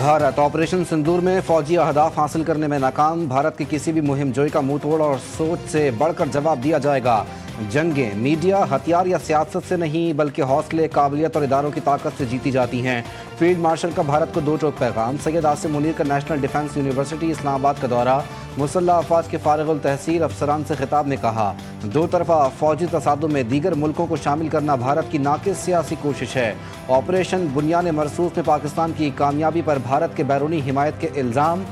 Bharat operation sindoor میں فوجی اہداف حاصل کرنے میں ناکام، بھارت کی کسی بھی مہم جوئی کا منہ توڑ اور سوچ سے بڑھ کر جواب دیا جائے گا۔ جنگیں میڈیا، ہتھیار یا سیاست سے نہیں بلکہ حوصلے، قابلیت اور اداروں کی طاقت سے جیتی جاتی ہیں۔ فیلڈ مارشل کا بھارت کو دو ٹوک پیغام۔ سید عاصم منیر کا نیشنل ڈیفنس یونیورسٹی اسلام آباد کا دورہ، مسلح افواج کے فارغ التحصیل افسران سے خطاب میں کہا، دو طرفہ فوجی تصادم میں دیگر ملکوں کو شامل کرنا بھارت کی ناقص سیاسی کوشش ہے۔ آپریشن بنیان مرصوص میں پاکستان کی کامیابی پر بھارت کے بیرونی حمایت کے الزام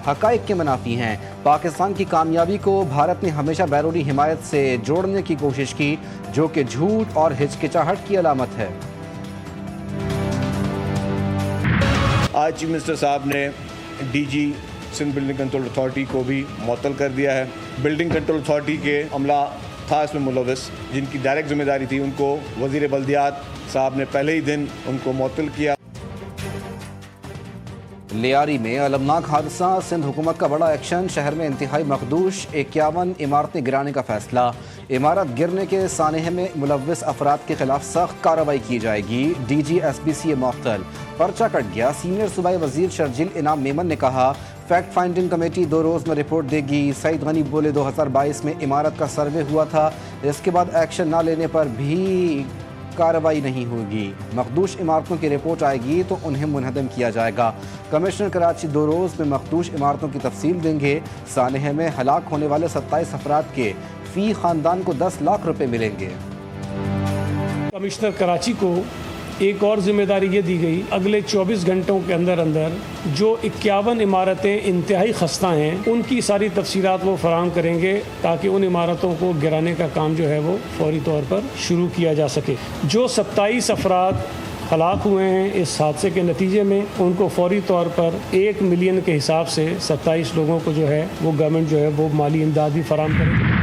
حقائق کے منافی ہیں۔ پاکستان کی کامیابی کو بھارت نے ہمیشہ بیرونی حمایت سے جوڑنے کی کوشش کی، جو کہ جھوٹ اور ہچکچاہٹ کی علامت ہے۔ آج چیف منسٹر صاحب نے D G Sindh building control authority کو بھی معطل کر دیا ہے۔ بلڈنگ کنٹرول اتھارٹی کے عملہ تھا اس میں ملوث، جن کی ڈائریکٹ ذمہ داری تھی، ان کو وزیر بلدیات صاحب نے پہلے ہی دن ان کو معطل کیا۔ لیاری میں المناک حادثہ، سندھ حکومت کا بڑا ایکشن، شہر میں انتہائی مخدوش 51 عمارتیں گرانے کا فیصلہ۔ عمارت گرنے کے سانحے میں ملوث افراد کے خلاف سخت کارروائی کی جائے گی، D G S B C معطل، پرچہ کٹ گیا۔ سینئر صوبائی وزیر شرجیل انعام میمن نے کہا، فیکٹ فائنڈنگ کمیٹی 2 روز میں رپورٹ دے گی۔ سعید غنی بولے 2022 میں عمارت کا سروے ہوا تھا، اس کے بعد ایکشن نہ لینے پر بھی کارروائی نہیں ہوگی۔ مخدوش عمارتوں کی رپورٹ آئے گی تو انہیں منہدم کیا جائے گا۔ کمشنر کراچی 2 روز میں مخدوش عمارتوں کی تفصیل دیں گے۔ سانحے میں ہلاک ہونے والے 27 افراد کے فی خاندان کو 10 لاکھ روپے ملیں گے۔ کمشنر کراچی کو ایک اور ذمہ داری یہ دی گئی، اگلے 24 گھنٹوں کے اندر جو 51 عمارتیں انتہائی خستہ ہیں، ان کی ساری تفصیلات وہ فراہم کریں گے تاکہ ان عمارتوں کو گرانے کا کام جو ہے وہ فوری طور پر شروع کیا جا سکے۔ جو 27 افراد ہلاک ہوئے ہیں اس حادثے کے نتیجے میں، ان کو فوری طور پر 1 ملین کے حساب سے 27 لوگوں کو جو ہے وہ گورنمنٹ جو ہے وہ مالی امداد بھی فراہم کرے گی۔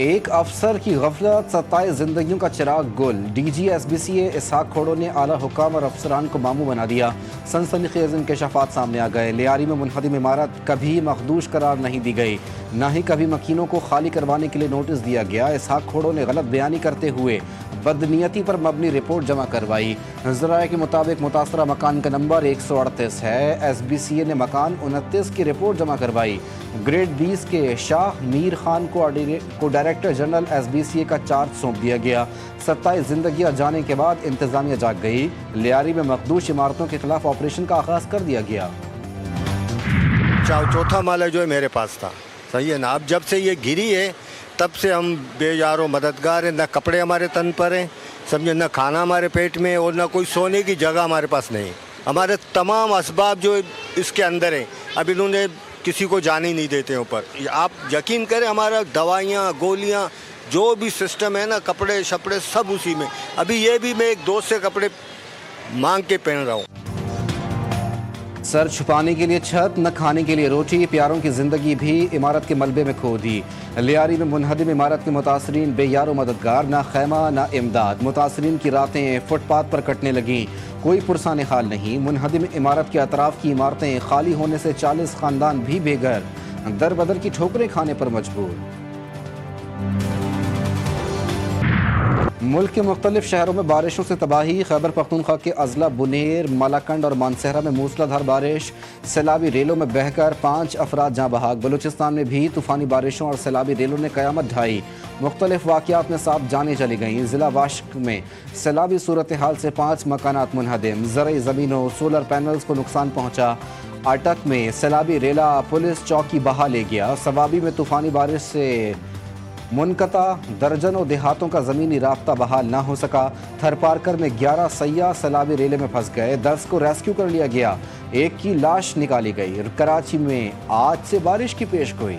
ایک افسر کی غفلت، 27 زندگیوں کا چراغ گل، D G S B C Ishaq Khoro نے اعلیٰ حکام اور افسران کو ماموں بنا دیا۔ سنسنی خیز انکشافات سامنے آ گئے۔ لیاری میں منہدم عمارت کبھی مخدوش قرار نہیں دی گئی، نہ ہی کبھی مکینوں کو خالی کروانے کے لیے نوٹس دیا گیا۔ اسحاق کھوڑو نے غلط بیانی کرتے ہوئے بدنیتی پر مبنی رپورٹ جمع کروائی۔ ذرائع کے مطابق متاثرہ مکان کا نمبر 138 ہے۔ ایس بی سی اے نے مکان 29 کی رپورٹ جمع کروائی۔ گریڈ 20 کے شاہ میر خان کو director general S B C A کا چارج سونپ دیا گیا۔ 27 زندگیاں جانے کے بعد انتظامیہ جاگ گئی۔ لیاری میں مخدوش عمارتوں کے خلاف آپریشن کا آغاز کر دیا گیا۔ چوتھا مالا جو ہے میرے پاس تھا، صحیح ہے نا۔ اب جب سے یہ گری ہے تب سے ہم بے یار و مددگار ہیں، نہ کپڑے ہمارے تن پر ہیں، سمجھے، نہ کھانا ہمارے پیٹ میں اور نہ کوئی سونے کی جگہ ہمارے پاس نہیں۔ ہمارے تمام اسباب جو اس کے اندر ہیں، اب انہوں نے کسی کو جانے ہی نہیں دیتے اوپر۔ آپ یقین کریں، ہمارا دوائیاں، گولیاں، جو بھی سسٹم ہے نا، کپڑے شپڑے سب اسی میں۔ ابھی یہ بھی میں ایک دوست سے کپڑے مانگ کے پہن رہا ہوں۔ سر چھپانے کے لیے چھت، نہ کھانے کے لیے روٹی، پیاروں کی زندگی بھی عمارت کے ملبے میں کھو دی۔ لیاری میں منہدم عمارت کے متاثرین بے یار و مددگار، نہ خیمہ نہ امداد۔ متاثرین کی راتیں فٹ پاتھ پر کٹنے لگیں، کوئی پرسان حال نہیں۔ منہدم عمارت کے اطراف کی عمارتیں خالی ہونے سے 40 خاندان بھی بے گھر، در بدر کی ٹھوکریں کھانے پر مجبور۔ ملک کے مختلف شہروں میں بارشوں سے تباہی، خیبر پختونخوا کے اضلاع بنیر، مالاکنڈ اور مانسہرہ میں موسلا دھار بارش، سیلابی ریلوں میں بہہ کر 5 افراد جاں بحق۔ بلوچستان میں بھی طوفانی بارشوں اور سیلابی ریلوں نے قیامت ڈھائی، مختلف واقعات میں 7 جانیں چلی گئیں۔ ضلع واشق میں سیلابی صورتحال سے 5 مکانات منہدم، زرعی زمینوں، سولر پینلز کو نقصان پہنچا۔ اٹک میں سیلابی ریلا پولیس چوکی بہا لے گیا۔ سوابی میں طوفانی بارش سے منقطع، درجنوں دیہاتوں کا زمینی رابطہ بحال نہ ہو سکا۔ تھر پارکر میں 11 سیاح سیلابی ریلے میں پھنس گئے، 10 کو ریسکیو کر لیا گیا، 1 کی لاش نکالی گئی۔ کراچی میں آج سے بارش کی پیش گوئی،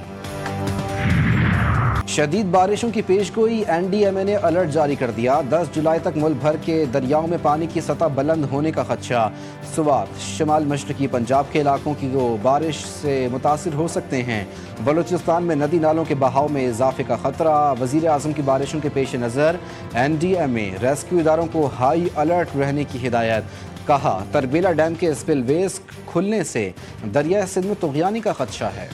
شدید بارشوں کی پیش گوئی، این ڈی ایم اے نے الرٹ جاری کر دیا۔ 10 جولائی تک ملک بھر کے دریاؤں میں پانی کی سطح بلند ہونے کا خدشہ۔ سوات، شمال مشرقی پنجاب کے علاقوں کی وہ بارش سے متاثر ہو سکتے ہیں۔ بلوچستان میں ندی نالوں کے بہاؤ میں اضافے کا خطرہ۔ وزیر اعظم کی بارشوں کے پیش نظر این ڈی ایم اے ریسکیو اداروں کو ہائی الرٹ رہنے کی ہدایت۔ کہا، تربیلا ڈیم کے اسپل ویز کھلنے سے دریائے سندھ میں طغیانی کا خدشہ ہے۔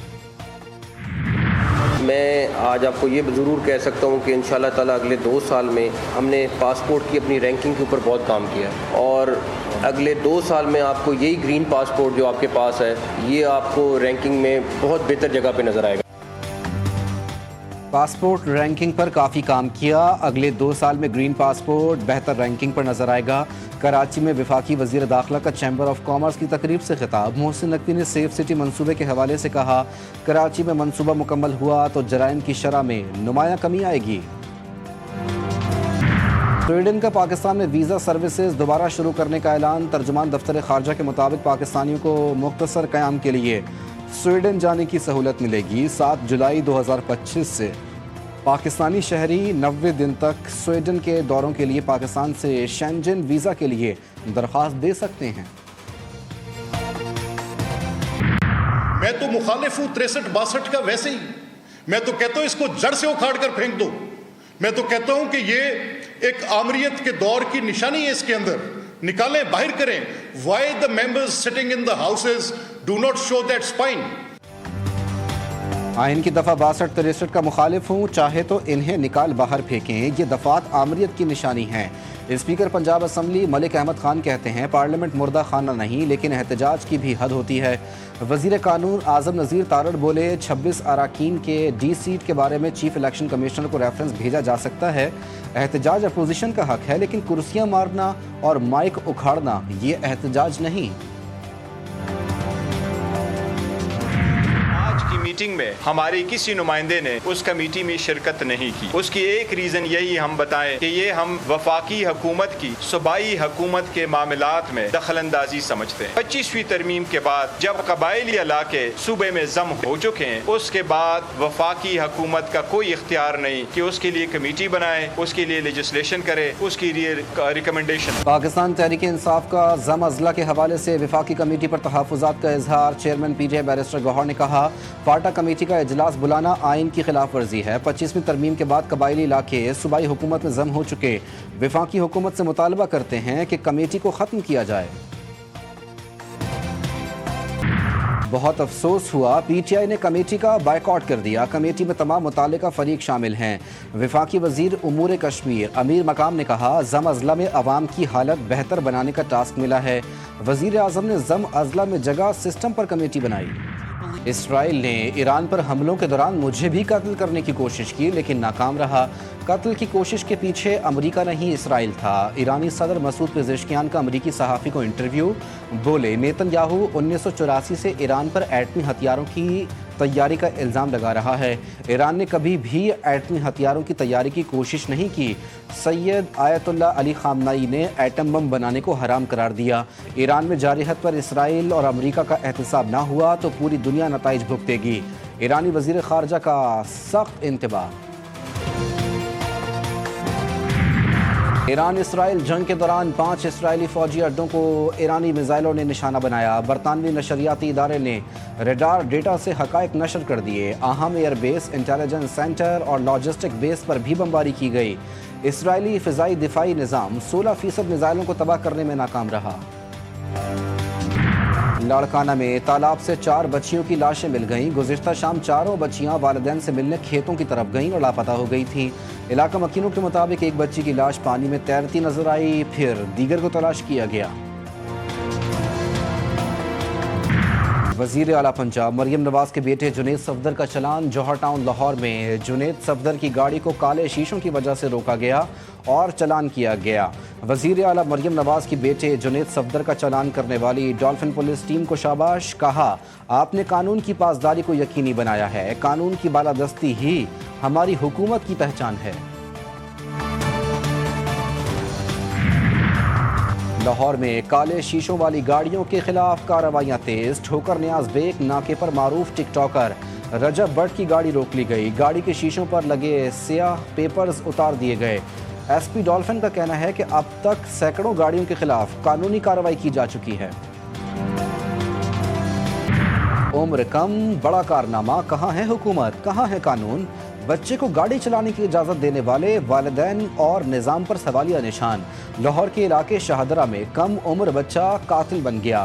میں آج آپ کو یہ ضرور کہہ سکتا ہوں کہ انشاءاللہ تعالی اگلے 2 سال میں ہم نے پاسپورٹ کی اپنی رینکنگ کے اوپر بہت کام کیا ہے، اور اگلے 2 سال میں آپ کو یہی گرین پاسپورٹ جو آپ کے پاس ہے یہ آپ کو رینکنگ میں بہت بہتر جگہ پہ نظر آئے گا۔ پاسپورٹ رینکنگ پر کافی کام کیا، اگلے 2 سال میں گرین پاسپورٹ بہتر رینکنگ پر نظر آئے گا۔ کراچی میں وفاقی وزیر داخلہ کا چیمبر آف کامرس کی تقریب سے خطاب، محسن نقوی نے سیف سٹی منصوبے کے حوالے سے کہا، کراچی میں منصوبہ مکمل ہوا تو جرائم کی شرح میں نمایاں کمی آئے گی۔ سویڈن کا پاکستان میں ویزا سروسز دوبارہ شروع کرنے کا اعلان، ترجمان دفتر خارجہ کے مطابق پاکستانیوں کو مختصر قیام کے لیے سویڈن جانے کی سہولت ملے گی۔ 7 جولائی 2025 سے پاکستانی شہری 90 دن تک سویڈن کے دوروں کے لیے پاکستان سے شینجن ویزا کے لیے درخواست دے سکتے ہیں۔ میں تو مخالف ہوں 63-62 کا، ویسے ہی میں تو کہتا ہوں اس کو جڑ سے اکھاڑ کر پھینک دو۔ میں تو کہتا ہوں کہ یہ ایک آمریت کے دور کی نشانی ہے، اس کے اندر نکالیں، باہر کریں۔ Why the members sitting in the houses do not show that spine؟ آئین کی دفعہ 62-63 کا مخالف ہوں، چاہے تو انہیں نکال باہر پھینکیں، یہ دفعات آمریت کی نشانی ہیں۔ اسپیکر پنجاب اسمبلی ملک احمد خان کہتے ہیں پارلیمنٹ مردہ خانہ نہیں لیکن احتجاج کی بھی حد ہوتی ہے۔ وزیر قانون اعظم نذیر تارڑ بولے 26 اراکین کے ڈی سیٹ کے بارے میں چیف الیکشن کمشنر کو ریفرنس بھیجا جا سکتا ہے، احتجاج اپوزیشن کا حق ہے لیکن کرسیاں مارنا اور مائک اکھاڑنا یہ احتجاج نہیں۔ میٹنگ میں ہماری کسی نمائندے نے اس کمیٹی میں شرکت نہیں کی، اس کی ایک ریزن یہی ہم بتائیں کہ یہ ہم وفاقی حکومت کی صوبائی حکومت کے معاملات میں دخل اندازی سمجھتے ہیں۔ 25ویں ترمیم کے بعد جب قبائلی علاقے صوبے میں ضم ہو چکے ہیں، اس کے بعد وفاقی حکومت کا کوئی اختیار نہیں کہ اس کے لیے کمیٹی بنائے، اس کے لیے لیجسلیشن کرے، اس کے لیے ریکمنڈیشن۔ پاکستان تحریک انصاف کا ضم اضلاع کے حوالے سے وفاقی کمیٹی پر تحفظات کا اظہار، chairman P T I barrister Gohar نے کہا فاٹا کمیٹی کا اجلاس بلانا آئین کی خلاف ورزی ہے۔ 25ویں ترمیم کے بعد قبائلی علاقے صوبائی حکومت میں ضم ہو چکے، وفاقی حکومت سے مطالبہ کرتے ہیں کہ کمیٹی کو ختم کیا جائے۔ بہت افسوس ہوا، پی ٹی آئی نے کمیٹی کا بائیکاٹ کر دیا، کمیٹی میں تمام متعلقہ فریق شامل ہیں۔ وفاقی وزیر امور کشمیر امیر مقام نے کہا ضم اضلاع میں عوام کی حالت بہتر بنانے کا ٹاسک ملا ہے، وزیر اعظم نے ضم اضلاع میں جگہ سسٹم پر کمیٹی بنائی۔ اسرائیل نے ایران پر حملوں کے دوران مجھے بھی قتل کرنے کی کوشش کی لیکن ناکام رہا، قتل کی کوشش کے پیچھے امریکہ نہیں اسرائیل تھا۔ ایرانی صدر مسعود پزشکیان کا امریکی صحافی کو انٹرویو، بولے نیتن یاہو 1984 سے ایران پر ایٹمی ہتھیاروں کی تیاری کا الزام لگا رہا ہے، ایران نے کبھی بھی ایٹمی ہتھیاروں کی تیاری کی کوشش نہیں کی۔ سید آیت اللہ علی خامنائی نے ایٹم بم بنانے کو حرام قرار دیا۔ ایران میں جارحیت پر اسرائیل اور امریکہ کا احتساب نہ ہوا تو پوری دنیا نتائج بھگتے گی، ایرانی وزیر خارجہ کا سخت انتباہ۔ ایران اسرائیل جنگ کے دوران 5 اسرائیلی فوجی اڈوں کو ایرانی میزائلوں نے نشانہ بنایا، برطانوی نشریاتی ادارے نے ریڈار ڈیٹا سے حقائق نشر کر دیے، اہم ایئر بیس، انٹیلیجنس سینٹر اور لاجسٹک بیس پر بھی بمباری کی گئی۔ اسرائیلی فضائی دفاعی نظام 16% میزائلوں کو تباہ کرنے میں ناکام رہا۔ لاڑکانہ میں تالاب سے 4 بچیوں کی لاشیں مل گئیں، گزشتہ شام چاروں بچیاں والدین سے ملنے کھیتوں کی طرف گئیں اور لاپتہ ہو گئی تھیں۔ علاقہ مکینوں کے مطابق ایک بچی کی لاش پانی میں تیرتی نظر آئی، پھر دیگر کو تلاش کیا گیا۔ وزیر اعلیٰ پنجاب مریم نواز کے بیٹے جنید صفدر کا چلان، جوہر ٹاؤن لاہور میں جنید صفدر کی گاڑی کو کالے شیشوں کی وجہ سے روکا گیا اور چلان کیا گیا۔ وزیر اعلیٰ مریم نواز کے بیٹے جنید صفدر کا چلان کرنے والی ڈالفن پولیس ٹیم کو شاباش، کہا آپ نے قانون کی پاسداری کو یقینی بنایا ہے، قانون کی بالادستی ہی ہماری حکومت کی پہچان ہے۔ لاہور میں کالے شیشوں والی گاڑیوں کے خلاف کارروائیاں تیز، ٹھوکر نیاز بیگ ناکے پر معروف ٹک ٹاکر رجب بٹ کی گاڑی روک لی گئی، گاڑی کے شیشوں پر لگے سیاہ پیپرز اتار دیے گئے۔ ایس پی ڈالفن کا کہنا ہے کہ اب تک سینکڑوں گاڑیوں کے خلاف قانونی کارروائی کی جا چکی ہے۔ عمر کم بڑا کارنامہ، کہاں ہے حکومت، کہاں ہے قانون؟ بچے کو گاڑی چلانے کی اجازت دینے والے والدین اور نظام پر سوالیہ نشان۔ لاہور کے علاقے شاہدرہ میں کم عمر بچہ قاتل بن گیا،